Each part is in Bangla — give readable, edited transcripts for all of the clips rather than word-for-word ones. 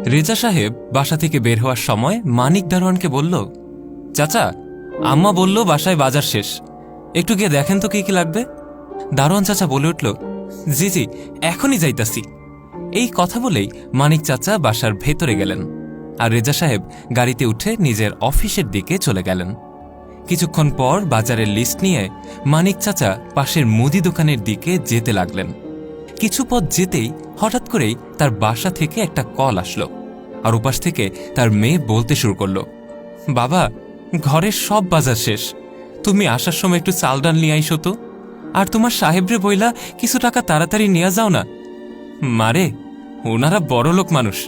রেজা সাহেব বাসা থেকে বের হওয়ার সময় মানিক দারোয়ানকে বলল, চাচা, আম্মা বলল বাসায় বাজার শেষ, একটু গিয়ে দেখেন তো কি কি লাগবে। দারোয়ান চাচা বলে উঠল, জি জি, এখনই যাইতাছি। এই কথা বলেই মানিক চাচা বাসার ভেতরে গেলেন, আর রেজা সাহেব গাড়িতে উঠে নিজের অফিসের দিকে চলে গেলেন। কিছুক্ষণ পর বাজারের লিস্ট নিয়ে মানিক চাচা পাশের মুদি দোকানের দিকে যেতে লাগলেন। কিছু পথ যেতেই হঠাৎ করেই তার বাসা থেকে একটা কল আসলো, আর ওপাশ থেকে তার মেয়ে বলতে শুরু করল, বাবা, ঘরের সব বাজার শেষ, তুমি আসার সময় একটু চাল ডাল নিয়ে আইসো তো, আর তোমার সাহেবরে বইলা কিছু টাকা তাড়াতাড়ি নিয়ে যাও না। মারে, ওনারা বড় লোক মানুষ,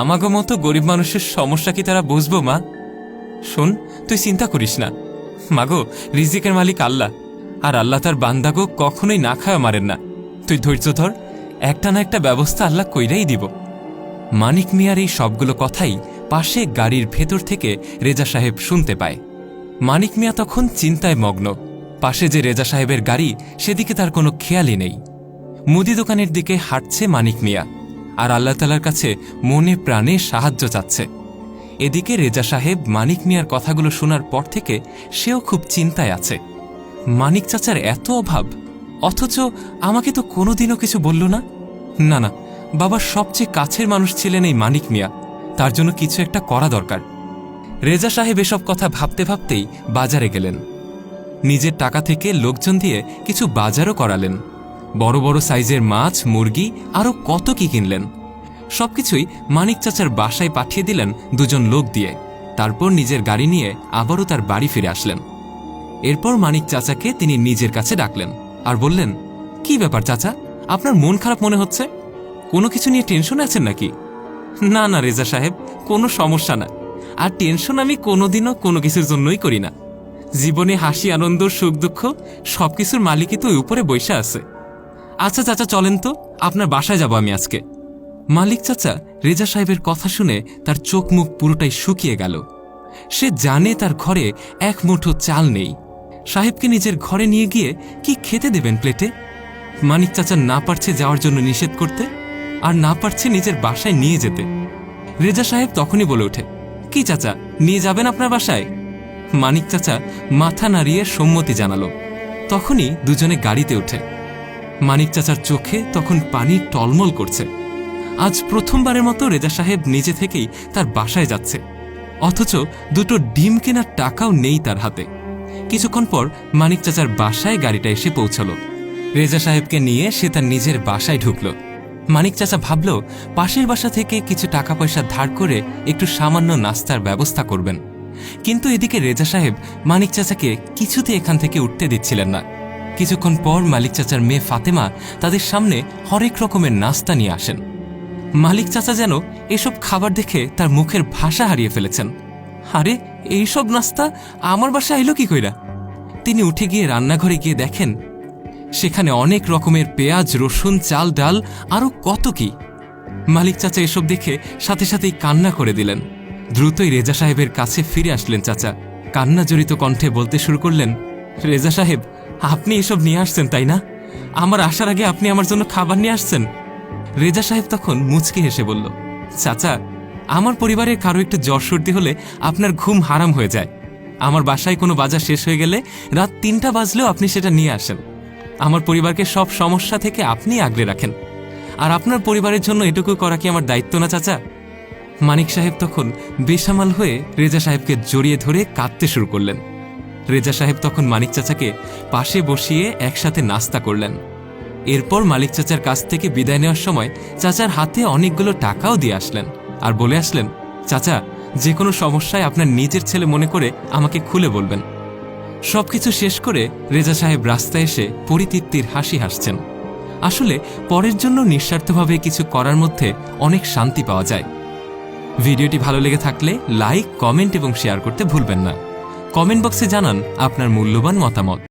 আমাগো মতো গরিব মানুষের সমস্যা কি তারা বুঝবো? মা শোন, তুই চিন্তা করিস না, মাগো, রিজিকের মালিক আল্লাহ, আর আল্লাহ তার বান্দাগো কখনোই না খাওয়া মারেন না। তুই ধৈর্য ধর, একটা না একটা ব্যবস্থা আল্লাহ কইরাই দিব। মানিক মিয়ার এই সবগুলো কথাই পাশে গাড়ির ভেতর থেকে রেজা সাহেব শুনতে পায়। মানিক মিয়া তখন চিন্তায় মগ্ন। পাশে যে রেজা সাহেবের গাড়ি, সেদিকে তার কোনো খেয়ালই নেই। মুদি দোকানের দিকে হাঁটছে মানিক মিয়া, আর আল্লাহ তাআলার কাছে মনে প্রাণে সাহায্য চাচ্ছে। এদিকে রেজা সাহেব মানিক মিয়ার কথাগুলো শোনার পর থেকে সেও খুব চিন্তায় আছে। মানিক চাচার এত অভাব, অথচ আমাকে তো কোনোদিনও কিছু বলল না। না না, বাবার সবচেয়ে কাছের মানুষ ছিলেন এই মানিক মিয়া, তার জন্য কিছু একটা করা দরকার। রেজা সাহেব এসব কথা ভাবতে ভাবতেই বাজারে গেলেন। নিজের টাকা থেকে লোকজন দিয়ে কিছু বাজারও করালেন। বড় বড় সাইজের মাছ, মুরগি, আরও কত কি কিনলেন। সবকিছুই মানিক চাচার বাসায় পাঠিয়ে দিলেন দুজন লোক দিয়ে। তারপর নিজের গাড়ি নিয়ে আবারও তার বাড়ি ফিরে আসলেন। এরপর মানিক চাচাকে তিনি নিজের কাছে ডাকলেন আর বললেন, কি ব্যাপার চাচা, আপনার মন খারাপ মনে হচ্ছে? কোনো কিছু নিয়ে টেনশনে আছেন নাকি? না না রেজা সাহেব, কোনো সমস্যা না, আর টেনশন আমি কোনোদিনও কোনো কিছুর জন্যই করি না। জীবনে হাসি, আনন্দ, সুখ দুঃখ সবকিছুর মালিকই তো ওই উপরে বৈশা আছে। আচ্ছা চাচা, চলেন তো, আপনার বাসায় যাব আমি আজকে। মালিক চাচা রেজা সাহেবের কথা শুনে তার চোখ মুখ পুরোটাই শুকিয়ে গেল। সে জানে তার ঘরে এক মুঠো চাল নেই। সাহেবকে নিজের ঘরে নিয়ে গিয়ে কি খেতে দেবেন প্লেটে? মানিক চাচা না পারছে যাওয়ার জন্য নিষেধ করতে, আর না পারছে নিজের বাসায় নিয়ে যেতে। রেজা সাহেব তখনই বলে ওঠে, কি চাচা, নিয়ে যাবেন আপনার বাসায়? মানিক চাচা মাথা নাড়িয়ে সম্মতি জানালো। তখনই দুজনে গাড়িতে ওঠে। মানিক চাচার চোখে তখন পানি টলমল করছে। আজ প্রথমবারের মতো রেজা সাহেব নিজে থেকেই তার বাসায় যাচ্ছে, অথচ দুটো ডিম কেনার টাকাও নেই তার হাতে। কিছুক্ষণ পর মানিক চাচার বাসায় গাড়িটা এসে পৌঁছল। রেজা সাহেবকে নিয়ে সে তার নিজের বাসায় ঢুকল। মানিক চাচা ভাবল পাশের বাসা থেকে কিছু টাকা পয়সা ধার করে একটু সামান্য নাস্তার ব্যবস্থা করবেন, কিন্তু এদিকে রেজা সাহেব মানিক চাচাকে কিছুতে এখান থেকে উঠতে দিচ্ছিলেন না। কিছুক্ষণ পর মালিক চাচার মেয়ে ফাতেমা তাদের সামনে হরেক রকমের নাস্তা নিয়ে আসেন। মালিক চাচা যেন এসব খাবার দেখে তার মুখের ভাষা হারিয়ে ফেলেছেন। আরে, এইসব নাস্তা আমার বাসায় এলো কি কইরা? তিনি উঠে গিয়ে রান্নাঘরে গিয়ে দেখেন সেখানে অনেক রকমের পেঁয়াজ, রসুন, চাল, ডাল, আরও কত কি। মালিক চাচা এসব দেখে সাথে সাথেই কান্না করে দিলেন। দ্রুতই রেজা সাহেবের কাছে ফিরে আসলেন চাচা। কান্না জড়িত কণ্ঠে বলতে শুরু করলেন, রেজা সাহেব, আপনি এসব নিয়ে আসছেন তাই না? আমার আসার আগে আপনি আমার জন্য খাবার নিয়ে আসছেন। রেজা সাহেব তখন মুচকি হেসে বলল, চাচা, আমার পরিবারের কারো একটু জ্বর সর্দি হলে আপনার ঘুম হারাম হয়ে যায়। আমার বাসায় কোনো বাজার শেষ হয়ে গেলে রাত ৩টা বাজলেও আপনি সেটা নিয়ে আসেন। আমার পরিবারকে সব সমস্যা থেকে আপনি আগলে রাখেন, আর আপনার পরিবারের জন্য এটুকু করা কি আমার দায়িত্ব না চাচা? মানিক সাহেব তখন বেসামাল হয়ে রেজা সাহেবকে জড়িয়ে ধরে কাঁদতে শুরু করলেন। রেজা সাহেব তখন মানিক চাচাকে পাশে বসিয়ে একসাথে নাস্তা করলেন। এরপর মালিক চাচার কাছ থেকে বিদায় নেওয়ার সময় চাচার হাতে অনেকগুলো টাকাও দিয়ে আসলেন, আর বলে আসলেন, চাচা, যে কোনো সমস্যায় আপনার নিজের ছেলে মনে করে আমাকে খুলে বলবেন। সবকিছু শেষ করে রেজা সাহেব রাস্তায় এসে পরিতৃপ্তির হাসি হাসছেন। আসলে পরের জন্য নিঃস্বার্থভাবে কিছু করার মধ্যে অনেক শান্তি পাওয়া যায়। ভিডিওটি ভালো লেগে থাকলে লাইক, কমেন্ট এবং শেয়ার করতে ভুলবেন না। কমেন্ট বক্সে জানান আপনার মূল্যবান মতামত।